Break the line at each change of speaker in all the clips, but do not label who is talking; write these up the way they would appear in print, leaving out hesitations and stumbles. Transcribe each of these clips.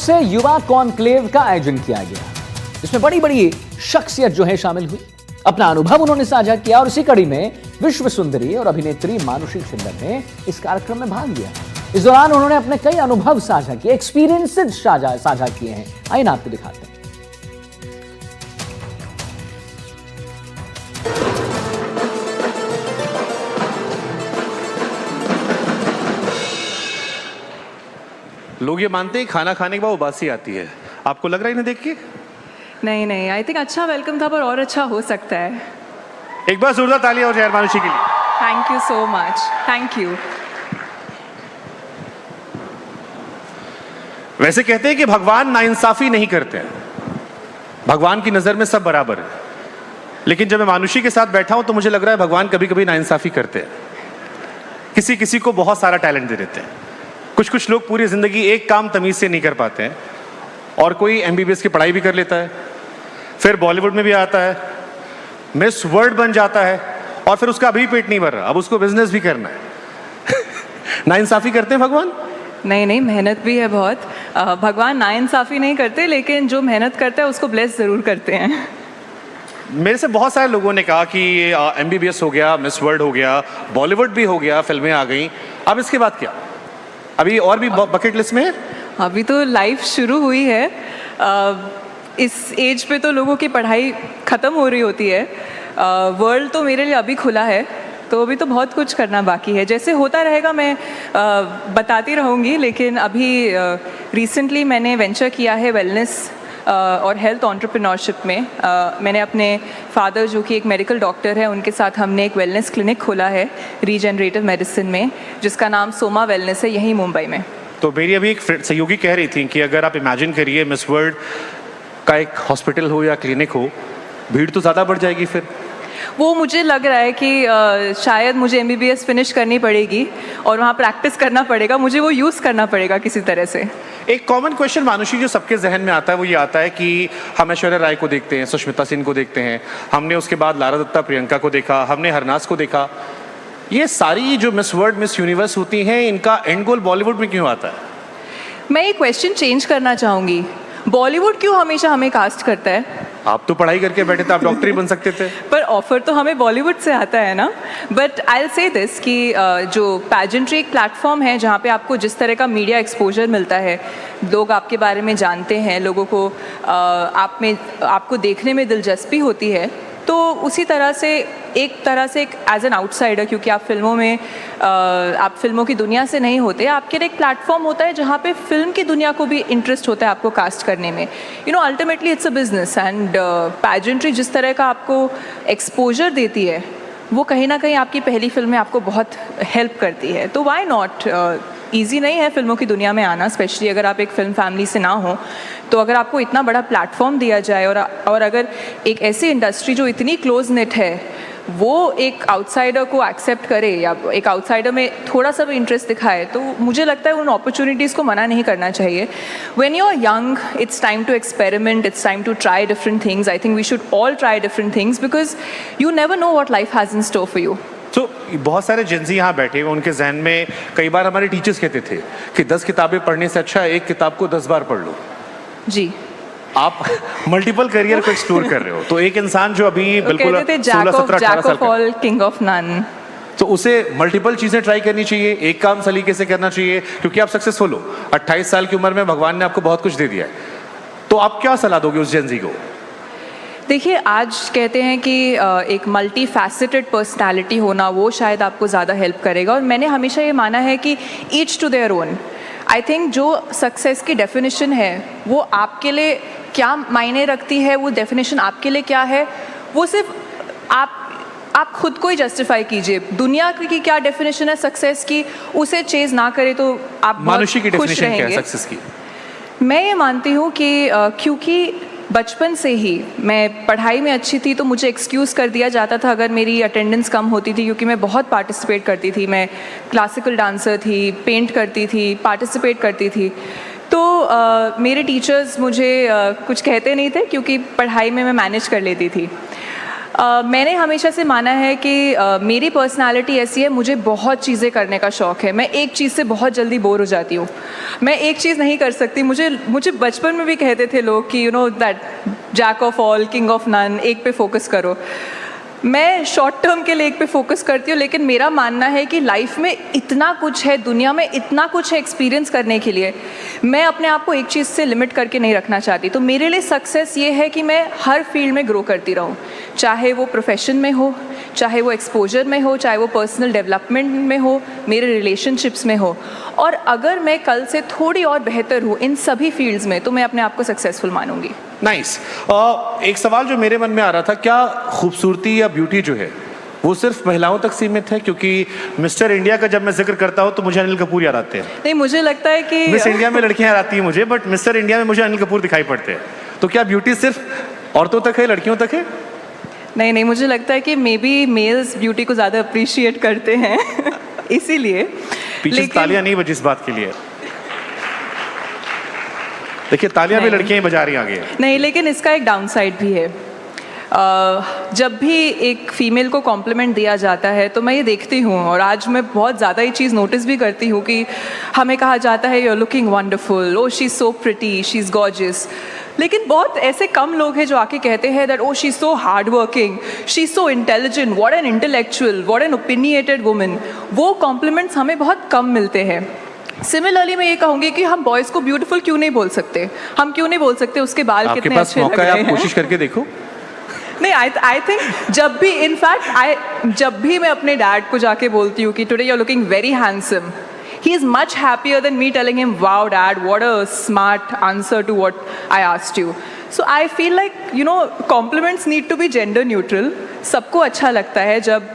से युवा कॉन्क्लेव का आयोजन किया गया, जिसमें बड़ी बड़ी शख्सियत जो है शामिल हुई। अपना अनुभव उन्होंने साझा किया और इसी कड़ी में विश्व सुंदरी और अभिनेत्री मानुषी छिल्लर ने इस कार्यक्रम में भाग लिया। इस दौरान उन्होंने अपने कई अनुभव साझा किए, एक्सपीरियंसेस साझा किए हैं। आइए ना आपको दिखाते हैं।
लोग ये मानते हैं खाना खाने के बाद उबासी आती है। आपको लग रहा है इन्हें देख के?
नहीं, आई थिंक अच्छा वेलकम था, पर और अच्छा हो सकता है।
एक बार जोरदार तालियां हो जाए मानुषी के लिए।
Thank you so much, thank you.
वैसे कहते हैं कि भगवान नाइंसाफी नहीं करते हैं, भगवान की नजर में सब बराबर है। लेकिन जब मैं मानुषी के साथ बैठा हूं तो मुझे लग रहा है भगवान कभी कभी नाइंसाफी करते हैं। किसी किसी को बहुत सारा टैलेंट दे देते हैं। कुछ लोग पूरी जिंदगी एक काम तमीज से नहीं कर पाते हैं, और कोई एमबीबीएस की पढ़ाई भी कर लेता है, फिर बॉलीवुड में भी आता है, मिस वर्ल्ड बन जाता है, और फिर उसका अभी पेट नहीं भर रहा, अब उसको बिजनेस भी करना है। नाइंसाफी करते हैं भगवान?
नहीं, मेहनत भी है बहुत। भगवान नाइंसाफी नहीं करते, लेकिन जो मेहनत करता है उसको ब्लेस जरूर करते हैं।
मेरे से बहुत सारे लोगों ने कहा कि एमबीबीएस हो गया, मिस वर्ल्ड हो गया, बॉलीवुड भी हो गया, फिल्में आ गई, अब इसके बाद क्या? अभी और भी बकेट लिस्ट में है?
अभी तो लाइफ शुरू हुई है। इस एज पे तो लोगों की पढ़ाई ख़त्म हो रही होती है। वर्ल्ड तो मेरे लिए अभी खुला है, तो अभी तो बहुत कुछ करना बाकी है। जैसे होता रहेगा मैं बताती रहूँगी, लेकिन अभी रिसेंटली मैंने वेंचर किया है वेलनेस और हेल्थ एंटरप्रेन्योरशिप में। मैंने अपने फादर, जो कि एक मेडिकल डॉक्टर है, उनके साथ हमने एक वेलनेस क्लिनिक खोला है रीजनरेटिव मेडिसिन में, जिसका नाम सोमा वेलनेस है, यहीं मुंबई में।
तो मेरी अभी एक सहयोगी कह रही थी कि अगर आप इमेजिन करिए मिस वर्ल्ड का एक हॉस्पिटल हो या क्लिनिक हो, भीड़ तो ज़्यादा बढ़ जाएगी। फिर
वो मुझे लग रहा है कि शायद मुझे एमबीबीएस फिनिश करनी पड़ेगी और वहाँ प्रैक्टिस करना पड़ेगा, मुझे वो यूज़ करना पड़ेगा किसी तरह से।
एक कॉमन क्वेश्चन मानुषी जो सबके जहन में आता है वो ये आता है कि हम ऐश्वर्या राय को देखते हैं, सुष्मिता सेन को देखते हैं, हमने उसके बाद लारा दत्ता प्रियंका को देखा, हमने हरनाज को देखा। ये सारी जो मिस वर्ल्ड, मिस यूनिवर्स होती हैं, इनका एंड गोल बॉलीवुड में क्यों आता है?
मैं ये क्वेश्चन चेंज करना चाहूँगी। बॉलीवुड क्यों हमेशा हमें कास्ट करता है?
आप तो पढ़ाई करके बैठे थे, आप डॉक्टर ही बन सकते थे।
पर ऑफर तो हमें बॉलीवुड से आता है ना। But I will say this कि जो पैजेंट्री एक प्लेटफॉर्म है जहाँ पे आपको जिस तरह का मीडिया एक्सपोजर मिलता है, लोग आपके बारे में जानते हैं, लोगों को आपको देखने में दिलचस्पी होती है, तो उसी तरह से एक एज एन आउटसाइडर, क्योंकि आप फिल्मों की दुनिया से नहीं होते, आपके लिए एक प्लेटफॉर्म होता है जहाँ पे फिल्म की दुनिया को भी इंटरेस्ट होता है आपको कास्ट करने में। Ultimately it's a business, and pageantry जिस तरह का आपको एक्सपोजर देती है, वो कहीं ना कहीं आपकी पहली फिल्म में आपको बहुत हेल्प करती है। तो वाई नॉट? ईजी नहीं है फिल्मों की दुनिया में आना, स्पेशली अगर आप एक फिल्म फैमिली से ना हो। तो अगर आपको इतना बड़ा प्लेटफॉर्म दिया जाए और अगर एक ऐसी इंडस्ट्री जो इतनी क्लोज नेट है, वो एक आउटसाइडर को एक्सेप्ट करे या एक आउटसाइडर में थोड़ा सा भी इंटरेस्ट दिखाए, तो मुझे लगता है उन अपॉर्चुनिटीज़ को मना नहीं करना चाहिए। When you are young, it's time to experiment, it's time to try different things. I think we should all try different things, because you never know what life has in store for you.
तो बहुत सारे Gen Z यहाँ बैठे हुए, उनके जहन में कई बार हमारे टीचर्स कहते थे कि 10 किताबें पढ़ने से अच्छा एक किताब को 10 बार पढ़ लो।
जी,
आप मल्टीपल करियर को एक्सप्लोर कर रहे हो, तो एक इंसान जो अभी बिल्कुल 16-17-18 साल का,
किंग ऑफ नन,
तो उसे मल्टीपल चीजें ट्राई करनी चाहिए, एक काम सलीके से करना चाहिए, क्योंकि आप सक्सेसफुल हो। 28 साल की उम्र में भगवान ने आपको बहुत कुछ दे दिया है, तो आप क्या सलाह दोगे उस जेंजी को?
देखिए, आज कहते हैं कि एक मल्टी फैसेटेड पर्सनैलिटी होना, वो शायद आपको ज़्यादा हेल्प करेगा। और मैंने हमेशा ये माना है कि each to their own. I think जो सक्सेस की डेफिनेशन है वो आपके लिए क्या मायने रखती है, वो डेफिनेशन आपके लिए क्या है, वो सिर्फ आप खुद को ही जस्टिफाई कीजिए। दुनिया की क्या डेफिनेशन है सक्सेस की, उसे चेज ना करें तो आप
मानुषी की
बहुत खुश
डेफिनेशन क्या है
रहेंगे।
सक्सेस की?
मैं ये मानती हूँ कि क्योंकि बचपन से ही मैं पढ़ाई में अच्छी थी, तो मुझे एक्सक्यूज़ कर दिया जाता था अगर मेरी अटेंडेंस कम होती थी, क्योंकि मैं बहुत पार्टिसिपेट करती थी। मैं क्लासिकल डांसर थी, पेंट करती थी, पार्टिसिपेट करती थी। तो मेरे टीचर्स मुझे कुछ कहते नहीं थे, क्योंकि पढ़ाई में मैं मैनेज कर लेती थी। मैंने हमेशा से माना है कि मेरी पर्सनालिटी ऐसी है, मुझे बहुत चीज़ें करने का शौक़ है। मैं एक चीज़ से बहुत जल्दी बोर हो जाती हूँ। मैं एक चीज़ नहीं कर सकती। मुझे बचपन में भी कहते थे लोग कि you know that jack of all king of none, एक पे फोकस करो। मैं शॉर्ट टर्म के लिए एक पे फोकस करती हूँ, लेकिन मेरा मानना है कि लाइफ में इतना कुछ है, दुनिया में इतना कुछ है एक्सपीरियंस करने के लिए, मैं अपने आप को एक चीज़ से लिमिट करके नहीं रखना चाहती। तो मेरे लिए सक्सेस ये है कि मैं हर फील्ड में ग्रो करती रहूँ, चाहे वो प्रोफेशन में हो, चाहे वो एक्सपोजर में हो, चाहे वो पर्सनल डेवलपमेंट में हो, मेरे रिलेशनशिप्स में हो। और अगर मैं कल से थोड़ी और बेहतर हूँ इन सभी फील्ड्स में, तो मैं अपने आप को सक्सेसफुल मानूंगी।
नाइस। एक सवाल जो मेरे मन में आ रहा था, क्या खूबसूरती या ब्यूटी जो है वो सिर्फ महिलाओं तक सीमित है? क्योंकि मिस्टर इंडिया का जब मैं जिक्र करता हूँ तो मुझे अनिल कपूर याद आते हैं।
नहीं, मुझे लगता है कि
मिस इंडिया में लड़कियां याद आती हैं मुझे, बट मिस्टर इंडिया में मुझे अनिल कपूर दिखाई पड़ते हैं। तो क्या ब्यूटी सिर्फ औरतों तक है, लड़कियों तक है?
नहीं, मुझे लगता है कि मे बी मेल्स ब्यूटी को ज़्यादा अप्रिशिएट करते हैं इसीलिए।
पीछे तालियां नहीं बजी इस बात के लिए। देखिए तालियां भी लड़कियां ही बजा रही हैं आगे।
नहीं, लेकिन इसका एक डाउन साइड भी है। जब भी एक फीमेल को कॉम्प्लीमेंट दिया जाता है तो मैं ये देखती हूँ, और आज मैं बहुत ज़्यादा ये चीज़ नोटिस भी करती हूँ कि हमें कहा जाता है you are looking wonderful, oh she is so pretty, she is gorgeous. लेकिन बहुत ऐसे कम लोग हैं जो आके कहते हैं that O she is so hard working, she is so intelligent, what an intellectual, what an opinionated woman. वो कॉम्प्लीमेंट्स हमें बहुत कम मिलते हैं। सिमिलरली मैं ये कहूँगी कि हम बॉयज़ को ब्यूटीफुल क्यों नहीं बोल सकते? हम क्यों नहीं बोल सकते उसके बाल कितने अच्छे लग रहे हैं?
आप कोशिश करके देखो।
नहीं, आई थिंक जब भी मैं अपने डैड को जाके बोलती हूँ कि today you are looking very handsome, he is much happier than me telling him, wow dad, what a smart answer to what I asked you. So I feel like, you know, compliments need to be gender neutral. सबको अच्छा लगता है जब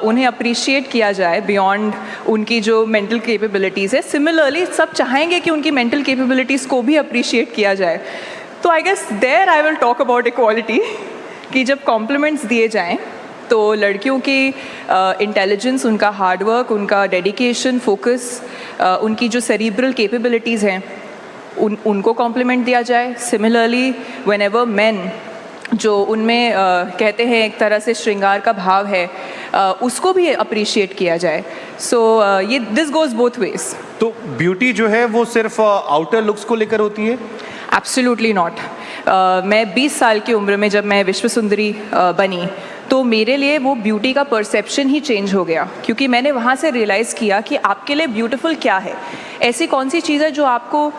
उन्हें appreciate किया जाए beyond उनकी जो मेंटल कैपेबिलिटीज़ है। सिमिलरली सब चाहेंगे कि उनकी मेंटल कैपेबिलिटीज़ को भी अप्रिशिएट किया जाए। तो I guess there I will talk about equality, कि जब कॉम्प्लीमेंट्स दिए जाएं तो लड़कियों की इंटेलिजेंस, उनका हार्डवर्क, उनका डेडिकेशन, फोकस, उनकी जो सेरिब्रल कैपेबिलिटीज़ हैं उनको कॉम्प्लीमेंट दिया जाए। सिमिलरली व्हेनेवर मेन, जो उनमें कहते हैं एक तरह से श्रृंगार का भाव है, उसको भी अप्रिशिएट किया जाए। सो ये दिस गोज बोथ वेज।
तो ब्यूटी जो है वो सिर्फ आउटर लुक्स को लेकर होती है?
Absolutely not. मैं 20 साल की उम्र में जब मैं विश्व सुंदरी बनी तो मेरे लिए वो ब्यूटी का परसेप्शन ही चेंज हो गया, क्योंकि मैंने वहाँ से रियलाइज़ किया कि आपके लिए ब्यूटीफुल क्या है, ऐसी कौन सी चीज़ है जो आपको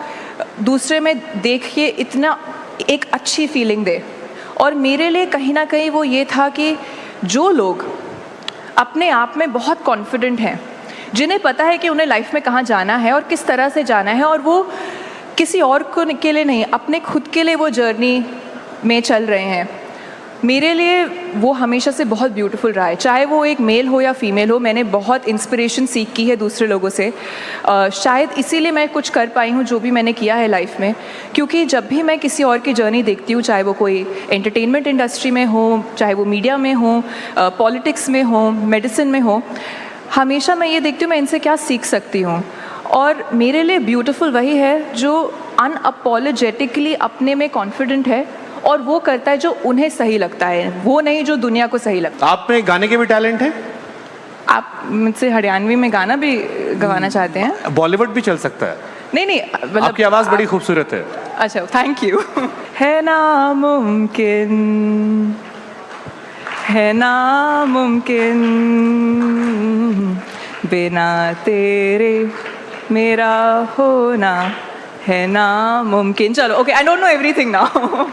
दूसरे में देख के इतना एक अच्छी फीलिंग दे। और मेरे लिए कहीं ना कहीं वो ये था कि जो लोग अपने आप में बहुत कॉन्फिडेंट हैं, जिन्हें पता है कि उन्हें लाइफ में कहाँ जाना है और किस तरह से जाना है, और वो किसी और के लिए नहीं, अपने खुद के लिए वो जर्नी में चल रहे हैं, मेरे लिए वो हमेशा से बहुत ब्यूटीफुल रहा है। चाहे वो एक मेल हो या फीमेल हो, मैंने बहुत इंस्पिरेशन सीख की है दूसरे लोगों से। शायद इसीलिए मैं कुछ कर पाई हूँ जो भी मैंने किया है लाइफ में, क्योंकि जब भी मैं किसी और की जर्नी देखती हूँ, चाहे वो कोई एंटरटेनमेंट इंडस्ट्री में हो, चाहे वो मीडिया में हो, पॉलिटिक्स में हो, मेडिसिन में हो, हमेशा मैं ये देखती हूँ मैं इनसे क्या सीख सकती हूँ। और मेरे लिए ब्यूटीफुल वही है जो अनअपोलोजेटिकली अपने में कॉन्फिडेंट है और वो करता है जो उन्हें सही लगता है, वो नहीं जो दुनिया को सही लगता है।
आप में गाने के भी टैलेंट है?
आप मुझसे हरियाणवी में गाना भी गवाना चाहते हैं?
बॉलीवुड भी चल सकता है।
नहीं, मतलब
आपकी आवाज़ बड़ी खूबसूरत है।
अच्छा, थैंक यू। है नामुमकिन, है नामुमकिन, बिना तेरे मेरा होना है नामुमकिन। चलो, okay, I don't know everything now.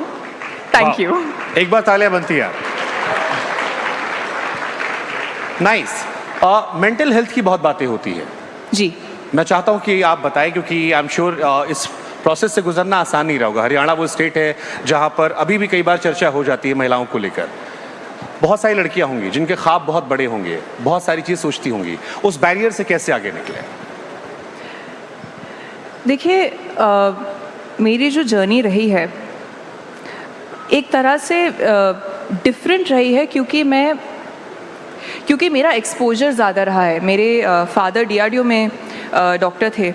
Thank you.
एक बार तालियां बनती है। नाइस। मेंटल हेल्थ की बहुत बातें होती है
जी।
मैं चाहता हूं कि आप बताएं, क्योंकि आई एम श्योर इस प्रोसेस से गुजरना आसान नहीं रहा होगा। हरियाणा वो स्टेट है जहां पर अभी भी कई बार चर्चा हो जाती है महिलाओं को लेकर। बहुत सारी लड़कियां होंगी जिनके ख्वाब बहुत बड़े होंगे, बहुत सारी चीज़ सोचती होंगी, उस बैरियर से कैसे आगे निकले?
देखिए, मेरी जो जर्नी रही है एक तरह से डिफरेंट रही है, क्योंकि मेरा एक्सपोजर ज़्यादा रहा है। मेरे फादर DRDO में डॉक्टर थे,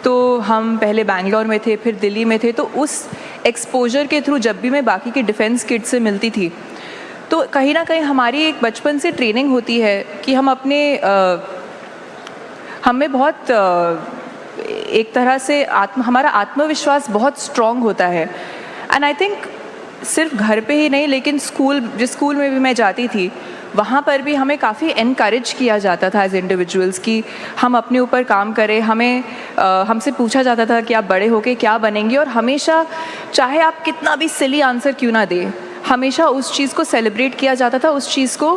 तो हम पहले बैंगलोर में थे, फिर दिल्ली में थे। तो उस एक्सपोजर के थ्रू जब भी मैं बाकी के डिफेंस किड्स से मिलती थी तो कहीं ना कहीं हमारी एक बचपन से ट्रेनिंग होती है कि हम अपने हमें बहुत एक तरह से हमारा आत्मविश्वास बहुत स्ट्रॉन्ग होता है। एंड आई थिंक सिर्फ घर पे ही नहीं, लेकिन जिस स्कूल में भी मैं जाती थी वहाँ पर भी हमें काफ़ी एनकरेज किया जाता था एज इंडिविजुअल्स कि हम अपने ऊपर काम करें। हमसे पूछा जाता था कि आप बड़े होके क्या बनेंगे, और हमेशा चाहे आप कितना भी सिली आंसर क्यों ना दें, हमेशा उस चीज़ को सेलिब्रेट किया जाता था, उस चीज़ को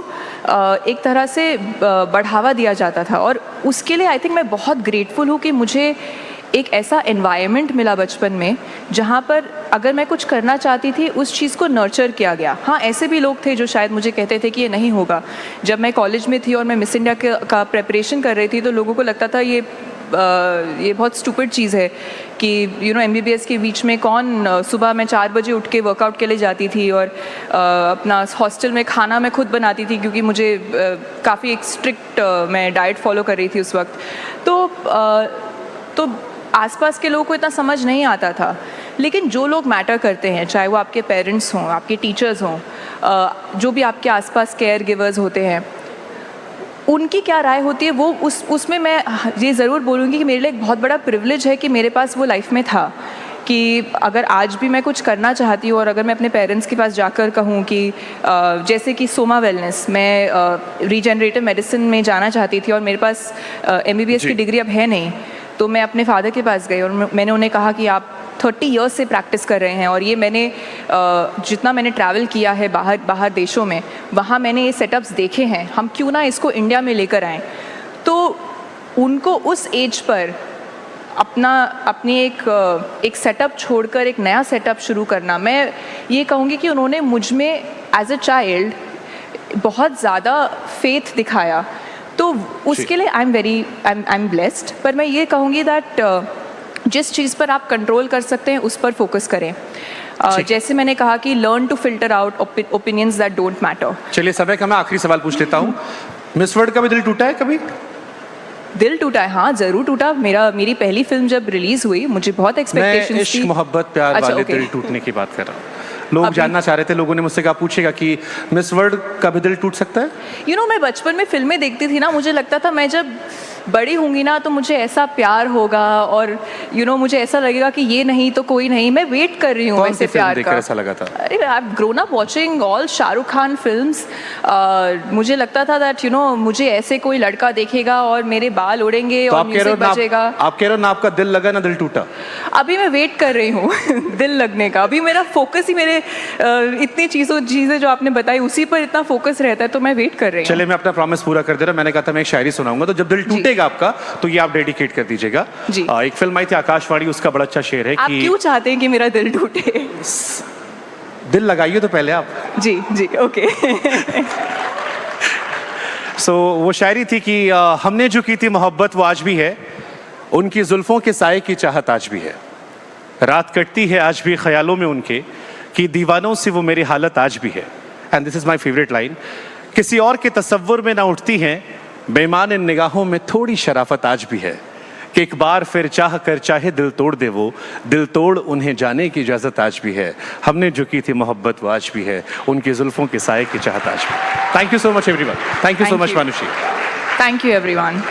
एक तरह से बढ़ावा दिया जाता था। और उसके लिए आई थिंक मैं बहुत ग्रेटफुल हूँ कि मुझे एक ऐसा एनवायरनमेंट मिला बचपन में जहाँ पर अगर मैं कुछ करना चाहती थी उस चीज़ को नर्चर किया गया। हाँ, ऐसे भी लोग थे जो शायद मुझे कहते थे कि ये नहीं होगा। जब मैं कॉलेज में थी और मैं मिस इंडिया का प्रेपरेशन कर रही थी तो लोगों को लगता था ये बहुत स्टूपिड चीज़ है कि MBBS के बीच में कौन सुबह मैं 4 बजे उठ के वर्कआउट के लिए जाती थी और अपना हॉस्टल में खाना मैं खुद बनाती थी, क्योंकि मुझे काफ़ी एक स्ट्रिक्ट मैं डाइट फॉलो कर रही थी उस वक्त। तो आसपास के लोगों को इतना समझ नहीं आता था। लेकिन जो लोग मैटर करते हैं, चाहे वो आपके पेरेंट्स हों, आपके टीचर्स हों, जो भी आपके आसपास केयर गिवर्स होते हैं, उनकी क्या राय होती है वो उसमें मैं ये ज़रूर बोलूँगी कि मेरे लिए एक बहुत बड़ा प्रिविलेज है कि मेरे पास वो लाइफ में था कि अगर आज भी मैं कुछ करना चाहती हूँ और अगर मैं अपने पेरेंट्स के पास जाकर कहूँ कि जैसे कि सोमा वेलनेस, मैं रीजनरेटिव मेडिसिन में जाना चाहती थी और मेरे पास MBBS की डिग्री अब है नहीं, तो मैं अपने फादर के पास गई और मैंने उन्हें कहा कि आप 30 इयर्स से प्रैक्टिस कर रहे हैं और ये मैंने जितना मैंने ट्रैवल किया है बाहर देशों में, वहाँ मैंने ये सेटअप्स देखे हैं, हम क्यों ना इसको इंडिया में लेकर आएँ। तो उनको उस एज पर अपनी एक सेटअप छोड़कर एक नया सेटअप शुरू करना, मैं ये कहूँगी कि उन्होंने मुझ में एज अ चाइल्ड बहुत ज़्यादा फेथ दिखाया। तो उसके लिए आई एम ब्लेस्ड। पर मैं ये कहूँगी दैट जिस चीज़ पर आप कंट्रोल कर सकते हैं उस पर फोकस करें। जैसे मैंने कहा कि learn to filter out opinions that don't matter.
चलिए समय का मैं आखिरी सवाल पूछ लेता हूँ। मिस वर्ल्ड का भी दिल टूटा है कभी?
दिल टूटा है, हाँ ज़रूर टूटा। मेरी पहली फिल्म जब रिलीज़ हुई मुझे बहुत एक्सपेक्टेशंस थी।
मैं इश्क मोहब्बत प्यार वाले दिल टूटने की बात कर रहा हूँ। लोग जानना चाह रहे थे, लोगों ने मुझसे कहा पूछेगा कि मिस वर्ल्ड का भी दिल टूट सकता है?
मैं बचपन में फिल्में देखती थी ना, मुझे लगता था मैं जब बड़ी होंगी ना तो मुझे ऐसा प्यार होगा और मुझे ऐसा लगेगा कि ये नहीं तो कोई नहीं। मैं वेट कर रही हूँ वैसे प्यार का।
ऐसा लगा था?
अरे I have grown up watching all Shahrukh Khan films. मुझे लगता था दैट मुझे ऐसे कोई लड़का देखेगा और मेरे बाल उड़ेंगे और म्यूजिक बजेगा।
आप कह रहे हो ना आपका दिल लगा ना दिल टूटा?
अभी मैं वेट कर रही हूँ दिल लगने का। अभी मेरा फोकस ही मेरे इतनी चीज़ें जो आपने बताई उसी पर इतना फोकस रहता है, तो मैं वेट कर रही हूँ।
चलिए मैं अपना प्रॉमिस पूरा कर दे रहा हूँ। मैंने कहा था मैं एक शायरी सुनाऊंगा, तो जब दिल टूटेगा आपका तो ये आप डेडिकेट कर दीजिएगा। एक फिल्म आई थी आकाशवाणी, उसका बड़ा अच्छा शेर है
आप
कि
क्यों चाहते हैं कि मेरा दिल टूटे?
दिल लगाइए तो पहले आप।
जी ओके।
सो वो शायरी थी कि हमने जो की थी मोहब्बत वो आज भी है, उनकी जुल्फों के साए की चाहत आज भी है, रात कटती है आज भी ख्यालों में उनके कि दीवानों से वो मेरी हालत आज भी है। And this is my favourite line, किसी और के तसव्वुर में ना उठती हैं बेईमान इन निगाहों में थोड़ी शराफत आज भी है, कि एक बार फिर चाह कर चाहे दिल तोड़ दे वो, दिल तोड़ उन्हें जाने की इजाजत आज भी है, हमने जो की थी मोहब्बत वो आज भी है, उनकी जुल्फों के साए की चाहत आज भी। Thank you so much everyone. Thank you so much Manushi.
Thank you everyone.